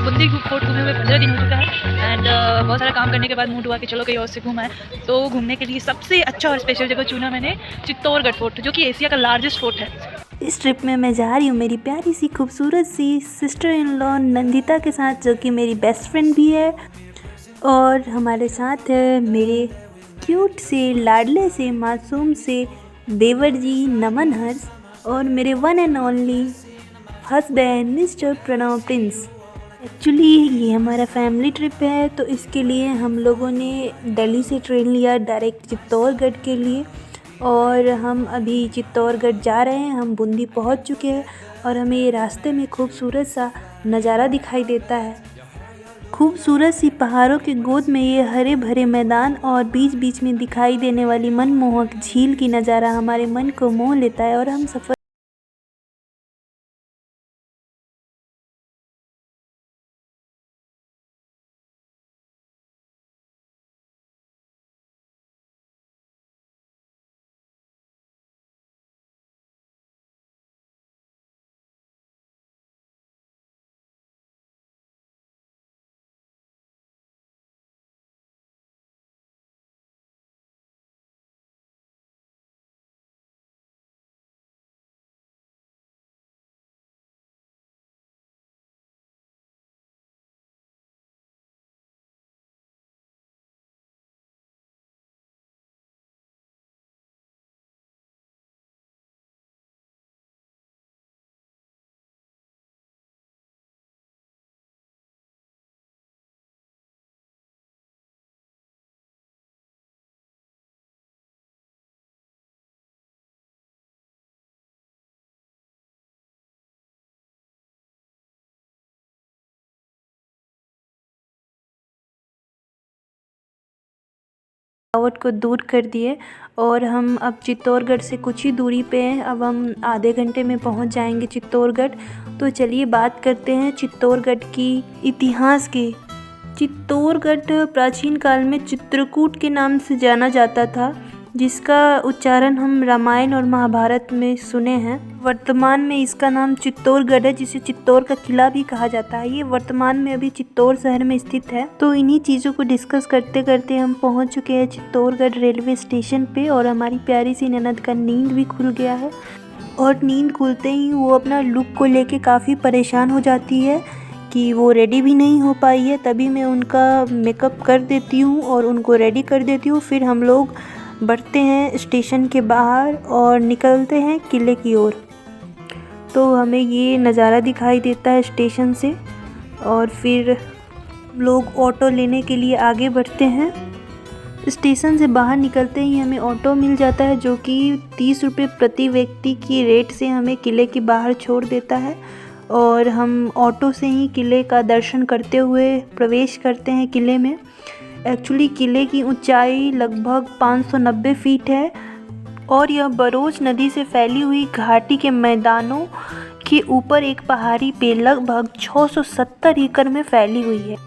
Bundi fort घूमे हुए 15 दिन हो चुका है एंड बहुत सारा काम करने के बाद मूड हुआ कि चलो कहीं और से घूमा है। तो घूमने के लिए सबसे अच्छा और स्पेशल जगह चुना मैंने चित्तौड़गढ़ फोर्ट, जो कि एशिया का लार्जेस्ट फोर्ट है। इस ट्रिप में मैं जा रही हूँ मेरी प्यारी सी खूबसूरत सी सिस्टर इन लॉ नंदिता के साथ, जो कि मेरी बेस्ट फ्रेंड भी है। और हमारे साथ है मेरे क्यूट से लाडले से मासूम से देवर जी नमन हर्ष और मेरे one and only husband mister Pranav Prince. Actually ये हमारा फैमिली ट्रिप है, तो इसके लिए हम लोगों ने दिल्ली से ट्रेन लिया डायरेक्ट चित्तौड़गढ़ के लिए। और हम अभी चित्तौड़गढ़ जा रहे हैं, हम बूंदी पहुंच चुके हैं और हमें ये रास्ते में खूबसूरत सा नज़ारा दिखाई देता है। खूबसूरत सी पहाड़ों के गोद में ये हरे भरे मैदान और बीच बीच में दिखाई देने वाली मनमोहक झील की नज़ारा हमारे मन को मोह लेता है और हम सफ़र थकावट को दूर कर दिए और हम अब चित्तौड़गढ़ से कुछ ही दूरी पे हैं। अब हम आधे घंटे में पहुंच जाएंगे चित्तौड़गढ़। तो चलिए बात करते हैं चित्तौड़गढ़ की इतिहास की। चित्तौड़गढ़ प्राचीन काल में चित्रकूट के नाम से जाना जाता था, जिसका उच्चारण हम रामायण और महाभारत में सुने हैं। वर्तमान में इसका नाम चित्तौड़गढ़ है, जिसे चित्तौड़ का किला भी कहा जाता है। ये वर्तमान में अभी चित्तौड़ शहर में स्थित है। तो इन्हीं चीज़ों को डिस्कस करते करते हम पहुंच चुके हैं चित्तौड़गढ़ रेलवे स्टेशन पे और हमारी प्यारी सी ननद का नींद भी खुल गया है। और नींद खुलते ही वो अपना लुक को लेके काफ़ी परेशान हो जाती है कि वो रेडी भी नहीं हो पाई है। तभी मैं उनका मेकअप कर देती हूँ और उनको रेडी कर देती हूँ। फिर हम लोग बढ़ते हैं स्टेशन के बाहर और निकलते हैं किले की ओर। तो हमें ये नज़ारा दिखाई देता है स्टेशन से और फिर लोग ऑटो लेने के लिए आगे बढ़ते हैं। स्टेशन से बाहर निकलते ही हमें ऑटो मिल जाता है, जो कि 30 रुपये प्रति व्यक्ति की रेट से हमें किले के बाहर छोड़ देता है। और हम ऑटो से ही किले का दर्शन करते हुए प्रवेश करते हैं किले में। एक्चुअली किले की ऊंचाई लगभग 590 फीट है और यह बरोच नदी से फैली हुई घाटी के मैदानों के ऊपर एक पहाड़ी पे लगभग 670 एकड़ में फैली हुई है।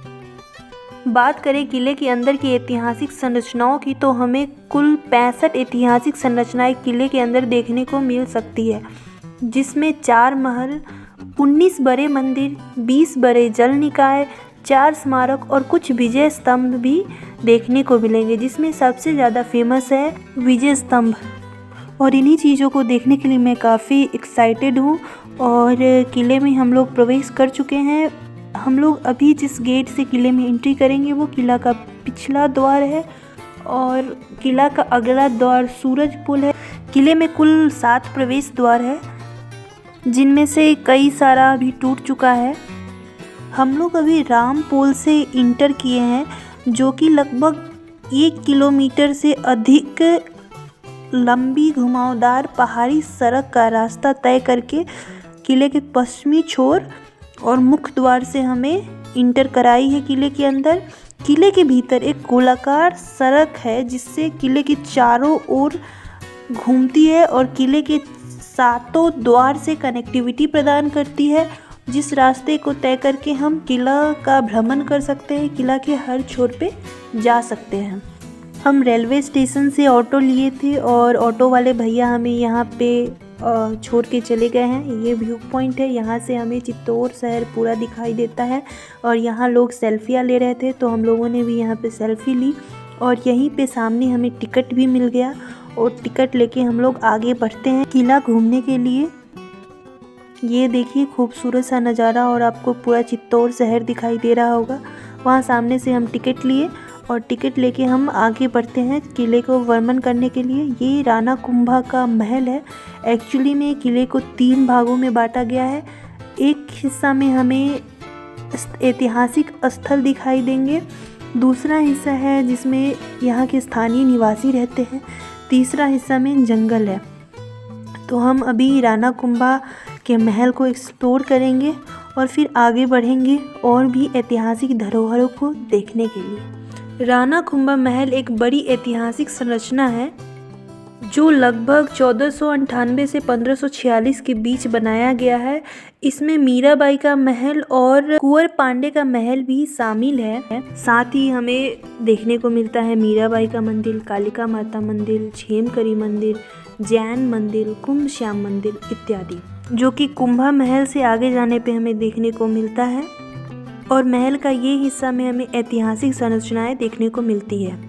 बात करें किले के अंदर की ऐतिहासिक संरचनाओं की, तो हमें कुल 65 ऐतिहासिक संरचनाएं किले के अंदर देखने को मिल सकती है, जिसमें 4 महल, 19 बड़े मंदिर, 20 बड़े जल निकाय, 4 स्मारक और कुछ विजय स्तंभ भी देखने को मिलेंगे, जिसमें सबसे ज़्यादा फेमस है विजय स्तंभ। और इन्हीं चीज़ों को देखने के लिए मैं काफ़ी एक्साइटेड हूँ। और किले में हम लोग प्रवेश कर चुके हैं। हम लोग अभी जिस गेट से किले में एंट्री करेंगे वो किला का पिछला द्वार है और किला का अगला द्वार सूरज पुल है। किले में कुल 7 प्रवेश द्वार है, जिनमें से कई सारा अभी टूट चुका है। हम लोग अभी राम पोल से इंटर किए हैं, जो कि लगभग 1 किलोमीटर से अधिक लंबी घुमावदार पहाड़ी सड़क का रास्ता तय करके किले के पश्चिमी छोर और मुख्य द्वार से हमें इंटर कराई है किले के अंदर। किले के भीतर एक गोलाकार सड़क है, जिससे किले के चारों ओर घूमती है और किले के 7 द्वार से कनेक्टिविटी प्रदान करती है, जिस रास्ते को तय करके हम किला का भ्रमण कर सकते हैं, किला के हर छोर पे जा सकते हैं। हम रेलवे स्टेशन से ऑटो लिए थे और ऑटो वाले भैया हमें यहाँ पे छोड़ के चले गए हैं। ये व्यू पॉइंट है, यहाँ से हमें चित्तौड़ शहर पूरा दिखाई देता है। और यहाँ लोग सेल्फियाँ ले रहे थे तो हम लोगों ने भी यहाँ पे सेल्फी ली। और यहीं पे सामने हमें टिकट भी मिल गया और टिकट लेके हम लोग आगे बढ़ते हैं किला घूमने के लिए। ये देखिए खूबसूरत सा नज़ारा और आपको पूरा चित्तौड़ शहर दिखाई दे रहा होगा। वहाँ सामने से हम टिकट लिए और टिकट लेके हम आगे बढ़ते हैं किले को भ्रमण करने के लिए। ये राणा कुंभा का महल है। एक्चुअली में किले को 3 भागों में बांटा गया है। एक हिस्सा में हमें ऐतिहासिक स्थल दिखाई देंगे, दूसरा हिस्सा है जिसमें यहाँ के स्थानीय निवासी रहते हैं, तीसरा हिस्सा में जंगल है। तो हम अभी राणा कुंभा के महल को एक्सप्लोर करेंगे और फिर आगे बढ़ेंगे और भी ऐतिहासिक धरोहरों को देखने के लिए। राणा कुंभा महल एक बड़ी ऐतिहासिक संरचना है जो लगभग 1498 से 1546 के बीच बनाया गया है। इसमें मीराबाई का महल और कुंवर पांडे का महल भी शामिल है। साथ ही हमें देखने को मिलता है मीराबाई का मंदिर, कालिका माता मंदिर, झेमकरी मंदिर, जैन मंदिर, कुंभ श्याम मंदिर इत्यादि, जो कि कुंभा महल से आगे जाने पे हमें देखने को मिलता है। और महल का ये हिस्सा में हमें ऐतिहासिक संरचनाएं देखने को मिलती है।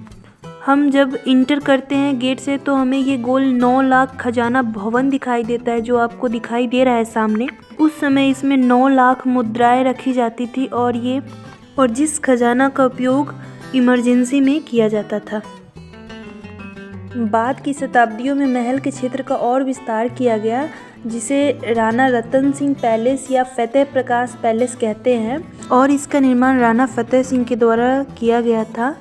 हम जब इंटर करते हैं गेट से तो हमें ये गोल 9 लाख खजाना भवन दिखाई देता है, जो आपको दिखाई दे रहा है सामने। उस समय इसमें 9 लाख मुद्राएं रखी जाती थी और जिस खजाना का उपयोग इमरजेंसी में किया जाता था। बाद की शताब्दियों में महल के क्षेत्र का और विस्तार किया गया, जिसे राणा रतन सिंह पैलेस या फतेह प्रकाश पैलेस कहते हैं। और इसका निर्माण राणा फतेह सिंह के द्वारा किया गया था,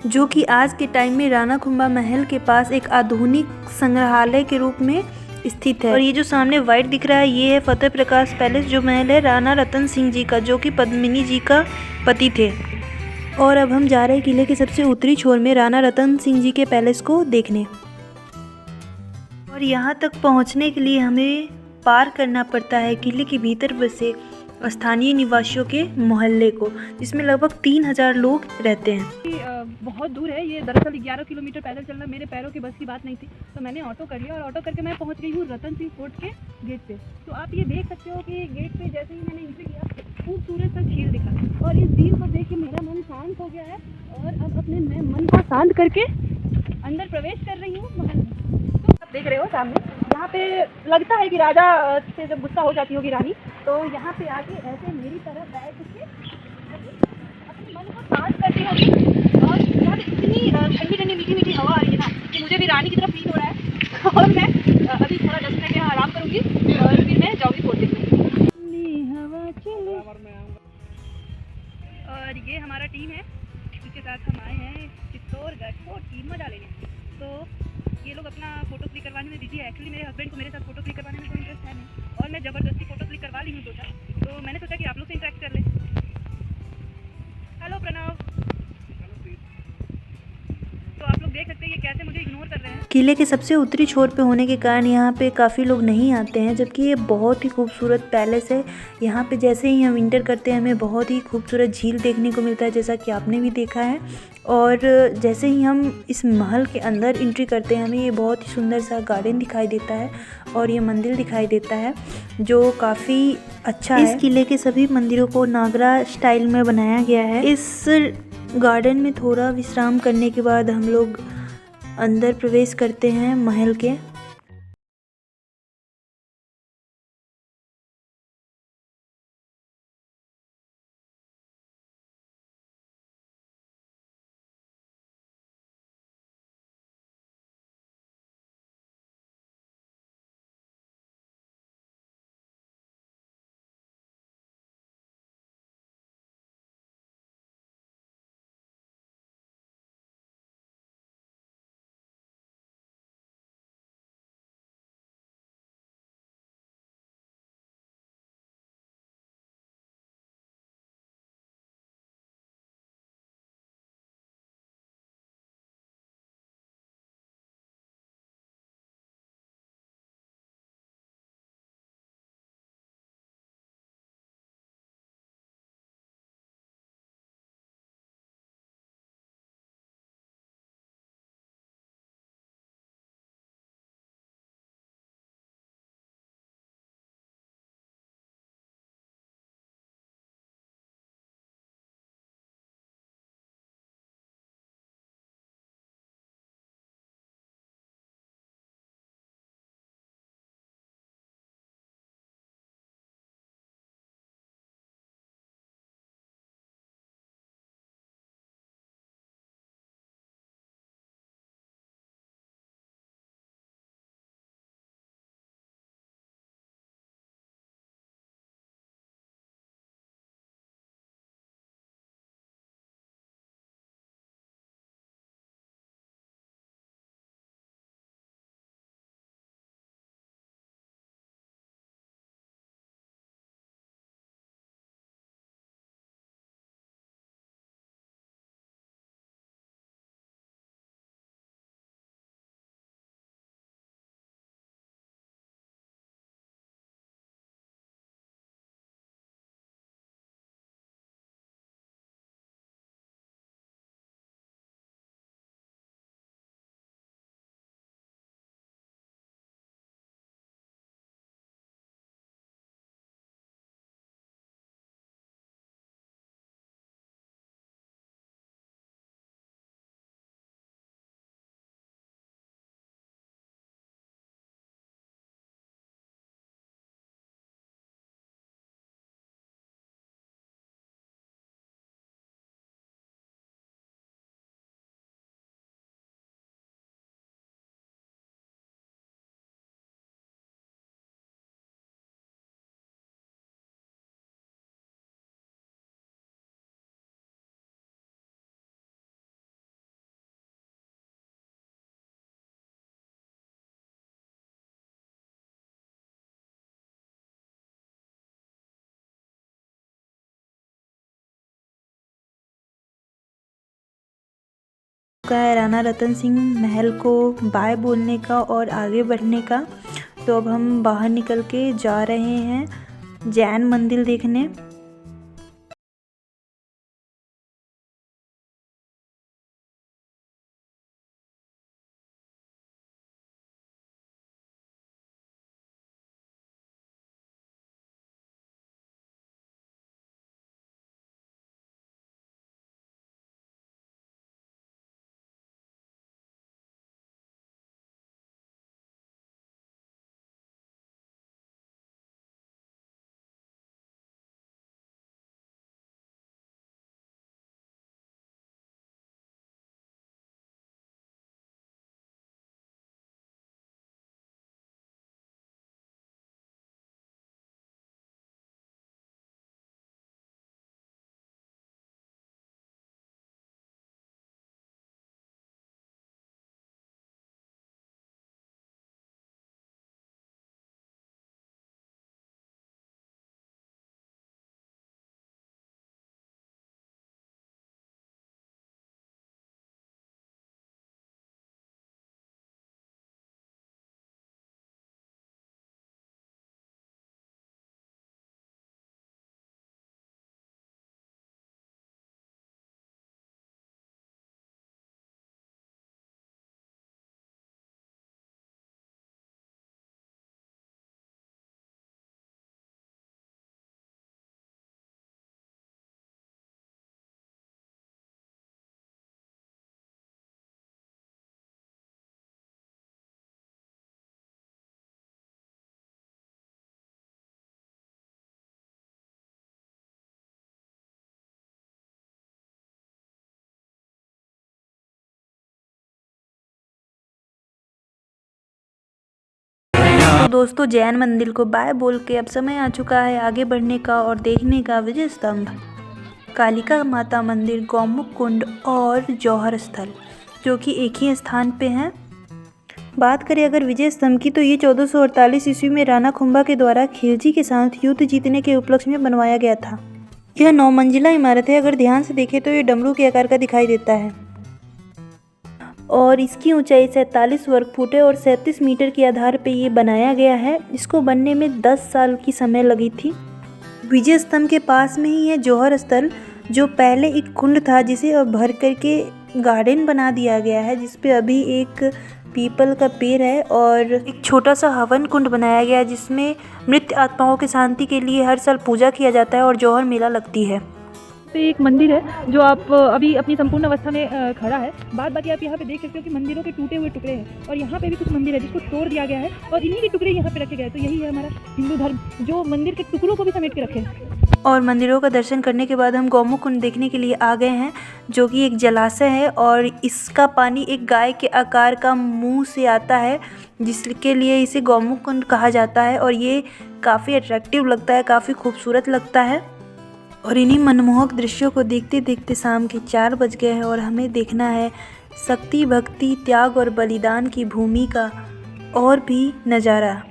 जो कि आज के टाइम में राणा कुंभा महल के पास एक आधुनिक संग्रहालय के रूप में स्थित है। और ये जो सामने व्हाइट दिख रहा है ये है फतेह प्रकाश पैलेस, जो महल है राणा रतन सिंह जी का, जो कि पद्मिनी जी का पति थे। और अब हम जा रहे हैं किले के सबसे उत्तरी छोर में राणा रतन सिंह जी के पैलेस को देखने। और यहाँ तक पहुँचने के लिए हमें पार करना पड़ता है किले के भीतर बसे स्थानीय निवासियों के मोहल्ले को, जिसमें लगभग 3000 लोग रहते हैं। बहुत दूर है ये, दरअसल 11 किलोमीटर पैदल चलना मेरे पैरों के बस की बात नहीं थी, तो मैंने ऑटो कर लिया और ऑटो करके मैं पहुंच गई हूँ रतन सिंह फोर्ट के गेट पे। तो आप ये देख सकते हो कि गेट पे जैसे ही मैंने एंट्री किया खूबसूरत सा झील दिखा और इस झील को देख के मेरा मन शांत हो गया है। और अब अपने मैं मन को शांत करके अंदर प्रवेश कर रही हूँ महल में। तो आप देख रहे हो सामने, यहाँ पे लगता है कि राजा से जब गुस्सा हो जाती होगी रानी, तो यहाँ पे आके ऐसे मेरी तरफ बैठ के अपने मन को शांत करती होगी। और यहाँ पे इतनी ठंडी ठंडी मीठी मीठी हवा आ रही है ना कि मुझे भी रानी की तरफ फील हो रहा है। और मैं अभी थोड़ा 10 मिनट यहाँ आराम करूँगी और फिर मैं जाऊँगी फोर्ट देखने। हवा चले। और ये हमारा टीम है जिसके साथ हम आए हैं चित्तौड़गढ़ फोर्ट की मजा लेने। तो ये लोग अपना फोटो क्लिक करवाने में बिजी है। एक्चुअली मेरे हस्बैंड को मेरे साथ फोटो क्लिक करवाने में कोई इंटरेस्ट है नहीं और मैं ज़बरदस्ती फोटो क्लिक करवा ली हूँ 2-4। तो मैंने सोचा कि आप लोग से इंटरेक्ट कर लें। हेलो प्रणव। तो आप लोग देख सकते हैं ये कैसे मुझे इग्नोर कर रहे हैं। किले के सबसे उत्तरी छोर पे होने के कारण यहाँ पे काफ़ी लोग नहीं आते हैं, जबकि ये बहुत ही खूबसूरत पैलेस है। यहाँ पे जैसे ही हम इंटर करते हैं हमें बहुत ही खूबसूरत झील देखने को मिलता है, जैसा कि आपने भी देखा है। और जैसे ही हम इस महल के अंदर एंट्री करते हैं हमें ये बहुत ही सुंदर सा गार्डन दिखाई देता है और ये मंदिर दिखाई देता है जो काफ़ी अच्छा है। इस किले के सभी मंदिरों को नागरा स्टाइल में बनाया गया है। इस गार्डन में थोड़ा विश्राम करने के बाद हम लोग अंदर प्रवेश करते हैं महल के। का है राणा रतन सिंह महल को बाय बोलने का और आगे बढ़ने का। तो अब हम बाहर निकल के जा रहे हैं जैन मंदिर देखने। तो दोस्तों जैन मंदिर को बाय बोल के अब समय आ चुका है आगे बढ़ने का और देखने का विजय स्तंभ, कालिका माता मंदिर, गौमुख कुंड और जौहर स्थल, जो कि एक ही स्थान पे हैं। बात करें अगर विजय स्तंभ की, तो ये 1448 ईस्वी में राणा कुंभा के द्वारा खिलजी के साथ युद्ध जीतने के उपलक्ष्य में बनवाया गया था। यह 9 मंजिला इमारत है। अगर ध्यान से देखें तो ये डमरू के आकार का दिखाई देता है और इसकी ऊंचाई 47 वर्ग फुट है और 37 मीटर के आधार पे ये बनाया गया है। इसको बनने में 10 साल की समय लगी थी। विजय स्तंभ के पास में ही है जौहर स्थल, जो पहले एक कुंड था जिसे अब भर करके गार्डन बना दिया गया है, जिसपे अभी एक पीपल का पेड़ है और एक छोटा सा हवन कुंड बनाया गया है, जिसमें मृत आत्माओं की शांति के लिए हर साल पूजा किया जाता है और जौहर मेला लगती है। पे एक मंदिर है जो आप अभी अपनी संपूर्ण अवस्था में खड़ा है। बाद बाकी आप यहाँ पे देख सकते हो कि मंदिरों के टूटे हुए टुकड़े हैं और यहाँ पे भी कुछ मंदिर है जिसको तोड़ दिया गया है और इन्हीं के टुकड़े यहाँ पे रखे गए। तो यही है हमारा हिंदू धर्म, जो मंदिर के टुकड़ों को भी समेट के रखे हैं। और मंदिरों का दर्शन करने के बाद हम गौमुख कुंड देखने के लिए आ गए हैं, जो कि एक जलाशय है और इसका पानी एक गाय के आकार का मुंह से आता है, जिसके लिए इसे गौमुख कुंड कहा जाता है। और ये काफ़ी अट्रैक्टिव लगता है, काफ़ी खूबसूरत लगता है। और इन्हीं मनमोहक दृश्यों को देखते देखते शाम के 4 बज गए हैं और हमें देखना है शक्ति, भक्ति, त्याग और बलिदान की भूमि का और भी नज़ारा,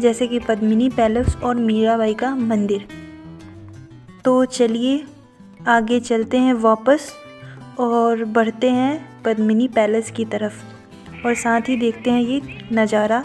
जैसे कि पद्मिनी पैलेस और मीराबाई का मंदिर। तो चलिए आगे चलते हैं वापस और बढ़ते हैं पद्मिनी पैलेस की तरफ और साथ ही देखते हैं ये नज़ारा।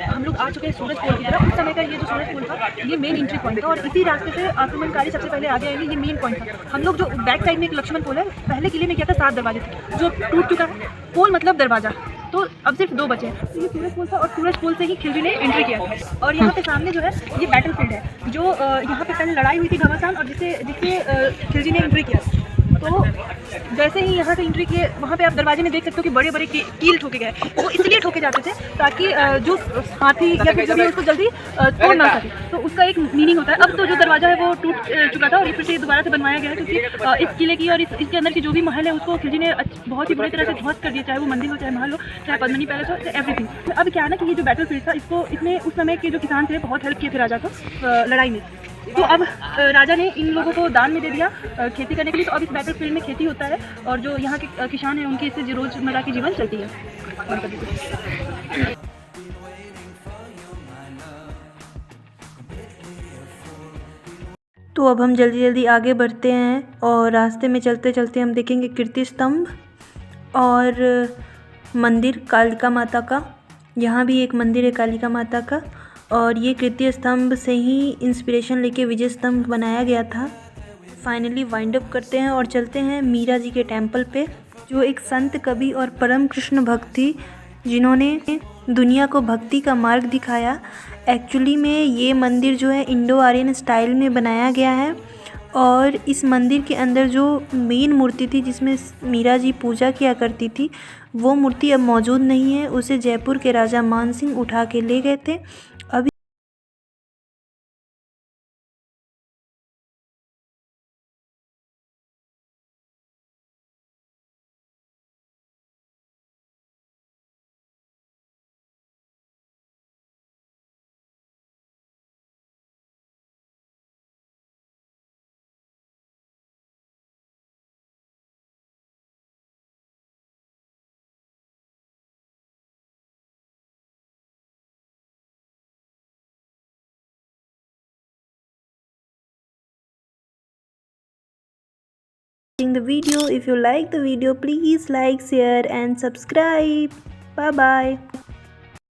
हम लोग आ चुके हैं सूरज पोल की तरफ। उस समय का ये जो सूरज पोल था ये मेन एंट्री पॉइंट था और इसी रास्ते से आक्रमणकारी सबसे पहले आगे आएंगे। ये मेन पॉइंट था। हम लोग जो बैक साइड में एक लक्ष्मण पोल है, पहले किले में क्या था 7 दरवाजे थे जो टूट चुका है। पोल मतलब दरवाजा, तो अब सिर्फ 2 बचे हैं। तो ये सूरज पोल था और सूरज पोल से ही खिलजी ने एंट्री किया था। और यहाँ पे सामने जो है ये बैटल फील्ड है जो यहाँ पे कल लड़ाई हुई थी घमासान और जिससे खिलजी ने एंट्री किया। तो जैसे ही यहाँ से एंट्री किए वहाँ पे आप दरवाजे में देख सकते हो कि बड़े बड़े कील ठोके गए। वो इसलिए ठोके जाते थे ताकि जो हाथी या फिर जो भी उसको जल्दी तोड़ ना सके। तो उसका एक मीनिंग होता है। अब तो जो दरवाजा है वो टूट चुका था और ये फिर से दोबारा से बनवाया गया है क्योंकि इस किले की और इसके अंदर की जो भी महल है उसको खिलजी ने बहुत ही बुरी तरह से ध्वस्त कर दिया, चाहे वो मंदिर हो, चाहे महल हो, चाहे पद्मनी पैलेस हो, एवरीथिंग। अब क्या है ना कि ये जो बैटल फील्ड था इसमें उस समय के जो किसान थे बहुत हेल्प किए थे राजा को लड़ाई में। तो अब राजा ने इन लोगों को दान में दे दिया खेती करने के लिए। तो अब इस बैटल फील्ड में खेती होता है और जो यहाँ के किसान हैं उनकी इससे रोजमर्रा की जीवन चलती है। तो अब हम जल्दी जल्दी आगे बढ़ते हैं और रास्ते में चलते चलते हम देखेंगे कीर्ति स्तंभ और मंदिर कालिका माता का। यहाँ भी एक मंदिर है कालिका माता का और ये कीर्ति स्तंभ से ही इंस्पिरेशन लेके विजय स्तंभ बनाया गया था। फाइनली वाइंड अप करते हैं और चलते हैं मीरा जी के टेम्पल पे, जो एक संत कवि और परम कृष्ण भक्त थी जिन्होंने दुनिया को भक्ति का मार्ग दिखाया। एक्चुअली में ये मंदिर जो है इंडो आर्यन स्टाइल में बनाया गया है और इस मंदिर के अंदर जो मेन मूर्ति थी जिसमें मीरा जी पूजा किया करती थी वो मूर्ति अब मौजूद नहीं है। उसे जयपुर के राजा मान सिंह उठा के ले गए थे। अभी the video, if you like the video, please like, share and subscribe. Bye bye.